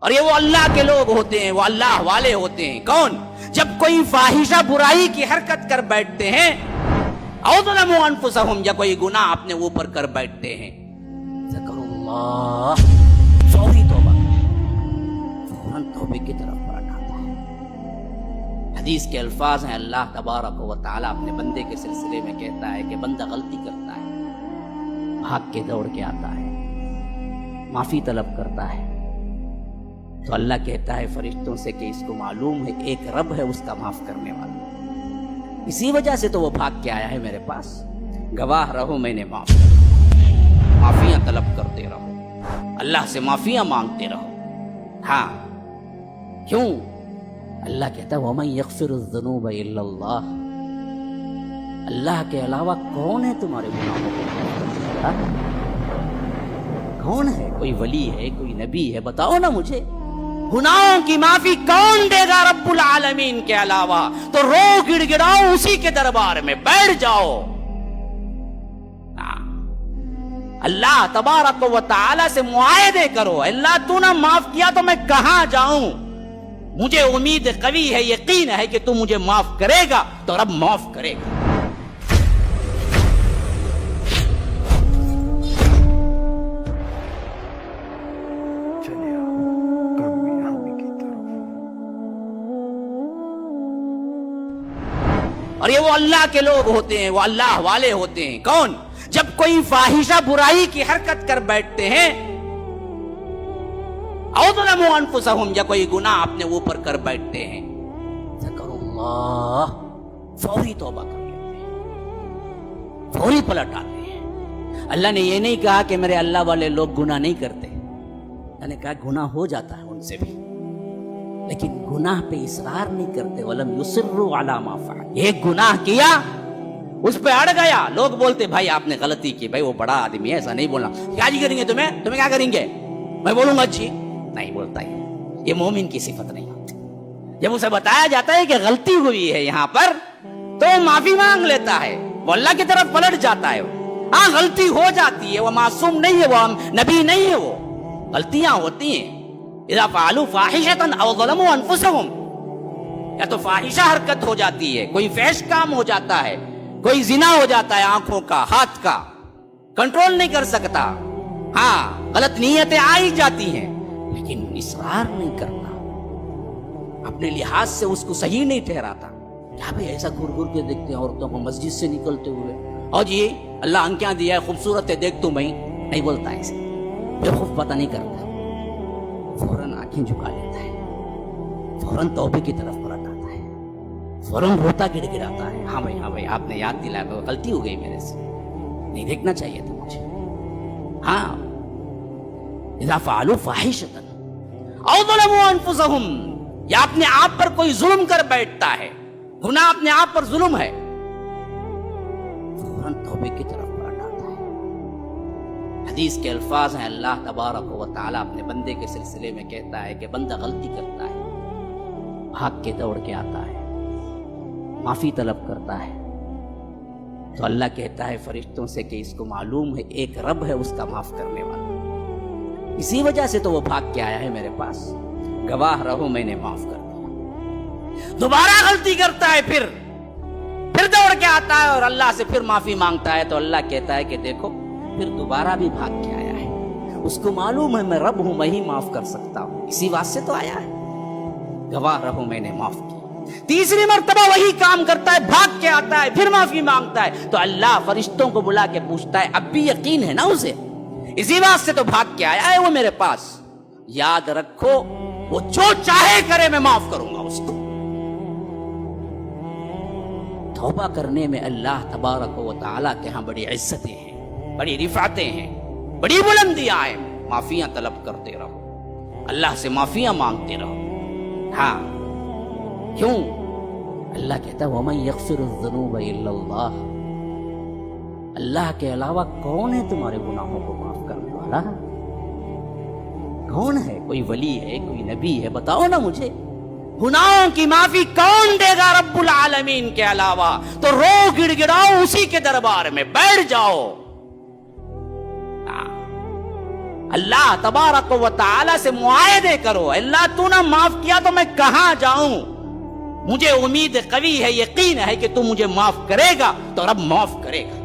اور یہ وہ اللہ کے لوگ ہوتے ہیں, وہ اللہ والے ہوتے ہیں. کون؟ جب کوئی فاحشہ برائی کی حرکت کر بیٹھتے ہیں, او ظلموا انفسہم, یا کوئی گناہ اپنے اوپر کر بیٹھتے ہیں, ذکر اللہ, فوری توبہ, فوراً توبے کی طرف پلٹ آتا ہے. حدیث کے الفاظ ہیں, اللہ تبارک و تعالیٰ اپنے بندے کے سلسلے میں کہتا ہے کہ بندہ غلطی کرتا ہے, بھاگ کے دوڑ کے آتا ہے, معافی طلب کرتا ہے, تو اللہ کہتا ہے فرشتوں سے کہ اس کو معلوم ہے ایک رب ہے اس کا معاف کرنے والا, اسی وجہ سے تو وہ بھاگ کے آیا ہے میرے پاس. گواہ رہو میں نے معاف کر, معافیاں طلب کرتے رہو, اللہ سے معافیاں مانگتے رہو. ہاں, کیوں؟ اللہ کہتا ہے وَمَن يَغْفِرُ الذُّنُوبَ إِلَّا اللَّهُ, اللہ کے علاوہ کون ہے تمہارے گناہوں کو معاف کرنے والا؟ کون ہے؟ کوئی ولی ہے, کوئی نبی ہے؟ بتاؤ نا مجھے. گناہوں کی معافی کون دے گا رب العالمین کے علاوہ؟ تو رو گڑ گڑاؤ اسی کے دربار میں, بیٹھ جاؤ. اللہ تبارک و تعالی سے معاہدے کرو, اللہ تو نہ معاف کیا تو میں کہاں جاؤں؟ مجھے امید قوی ہے, یقین ہے کہ تو مجھے معاف کرے گا تو رب معاف کرے گا. اور یہ وہ اللہ کے لوگ ہوتے ہیں, وہ اللہ والے ہوتے ہیں. کون؟ جب کوئی فاحشہ برائی کی حرکت کر بیٹھتے ہیں, او ظلموا انفسہم, یا کوئی گناہ اپنے اوپر کر بیٹھتے ہیں, ذکر اللہ, فوری توبہ کر لیتے ہیں, فوری پلٹ آتے ہیں. اللہ نے یہ نہیں کہا کہ میرے اللہ والے لوگ گناہ نہیں کرتے, اللہ نے کہا گناہ ہو جاتا ہے ان سے بھی, لیکن گناہ پہ اصرار نہیں کرتے. وَلَمْ يُصِرُّوا عَلَى مَا فَعَلُوا, ایک گناہ کیا, اس پہ اڑ گیا. لوگ بولتے بھائی آپ نے غلطی کی, بھائی وہ بڑا آدمی ہے, ایسا نہیں بولنا. کیا جی کریں گے تمہیں کیا کریں گے؟ میں بولوں گا اچھی نہیں بولتا. یہ مومن کی صفت نہیں ہوتی. جب اسے بتایا جاتا ہے کہ غلطی ہوئی ہے یہاں پر, تو وہ معافی مانگ لیتا ہے, وہ اللہ کی طرف پلٹ جاتا ہے. ہاں غلطی ہو جاتی ہے, وہ معصوم نہیں ہے, وہ نبی نہیں ہے, وہ غلطیاں ہوتی ہیں. اذا فعلوا فاحشة او ظلموا انفسهم, یا تو فاحشہ حرکت ہو جاتی ہے, کوئی فحش کام ہو جاتا ہے, کوئی زنا ہو جاتا ہے, آنکھوں کا, ہاتھ کا, کنٹرول نہیں کر سکتا. ہاں غلط نیتیں آ ہی جاتی ہیں, لیکن اصرار نہیں کرتا, اپنے لحاظ سے اس کو صحیح نہیں ٹھہراتا. کیا بھئی ایسا گھر گھر کے دیکھتے ہیں عورتوں کو مسجد سے نکلتے ہوئے, اور جی اللہ آنکھیں دیا ہے, خوبصورت ہے, دیکھ تو میں نہیں بولتا ایسے, بے خوف پتہ نہیں کرتا, فوراً آنکھیں جھکا لیتا ہے, فوراً توبے کی طرف پلٹ آتا ہے, فوراً روتا گڑ گڑاتا ہے. ہاں بھائی آپ نے یاد دلایا, غلطی ہو گئی میرے سے, نہیں دیکھنا چاہیے تھا مجھے. ہاں اذا فعلوا فاحشة او ظلموا انفسهم, یا اپنے آپ پر کوئی ظلم کر بیٹھتا ہے, گناہ اپنے آپ پر ظلم ہے, فوراً توبے کی طرف پلٹ آتا ہے. حدیث کے الفاظ ہیں, اللہ تبارک و تعالیٰ اپنے بندے کے سلسلے میں کہتا ہے کہ بندہ غلطی کرتا ہے, بھاگ کے دوڑ کے آتا ہے, معافی طلب کرتا ہے, تو اللہ کہتا ہے فرشتوں سے کہ اس کو معلوم ہے ایک رب ہے اس کا معاف کرنے والا, اسی وجہ سے تو وہ بھاگ کے آیا ہے میرے پاس. گواہ رہو میں نے معاف کر دیا. دوبارہ غلطی کرتا ہے, پھر دوڑ کے آتا ہے اور اللہ سے پھر معافی مانگتا ہے, تو اللہ کہتا ہے کہ دیکھو پھر دوبارہ بھی بھاگ کے آیا ہے, اس کو معلوم ہے میں رب ہوں, میں ہی معاف کر سکتا ہوں, اسی واسطے تو آیا ہے. گواہ رہو میں نے معاف کیا. تیسری مرتبہ وہی کام کرتا ہے, بھاگ کے آتا ہے, پھر معافی مانگتا ہے, تو اللہ فرشتوں کو بلا کے پوچھتا ہے اب بھی یقین ہے نا اسے, اسی واسطے تو بھاگ کے آیا ہے وہ میرے پاس. یاد رکھو وہ جو چاہے کرے میں معاف کروں گا اس کو. توبہ کرنے میں اللہ تبارک و تعالیٰ کے ہاں بڑی عزتیں ہیں, بڑی رفعتیں ہیں, بڑی بلندیاں ہیں. معافیاں طلب کرتے رہو, اللہ سے معافیاں مانگتے رہو. ہاں کیوں؟ اللہ کہتا ہے وَمَن يَغْفِرُ الذُّنُوبَ إِلَّا اللَّهُ, اللہ کے علاوہ کون ہے تمہارے گناہوں کو معاف کرنے والا؟ کون ہے؟ کوئی ولی ہے, کوئی نبی ہے؟ بتاؤ نا مجھے. گناہوں کی معافی کون دے گا رب العالمین کے علاوہ؟ تو رو گڑ گڑاؤ اسی کے دربار میں, بیٹھ جاؤ. اللہ تبارک و تعالی سے معاہدے کرو، اللہ تو نہ معاف کیا تو میں کہاں جاؤں، مجھے امید قوی ہے، یقین ہے کہ تو مجھے معاف کرے گا تو رب معاف کرے گا۔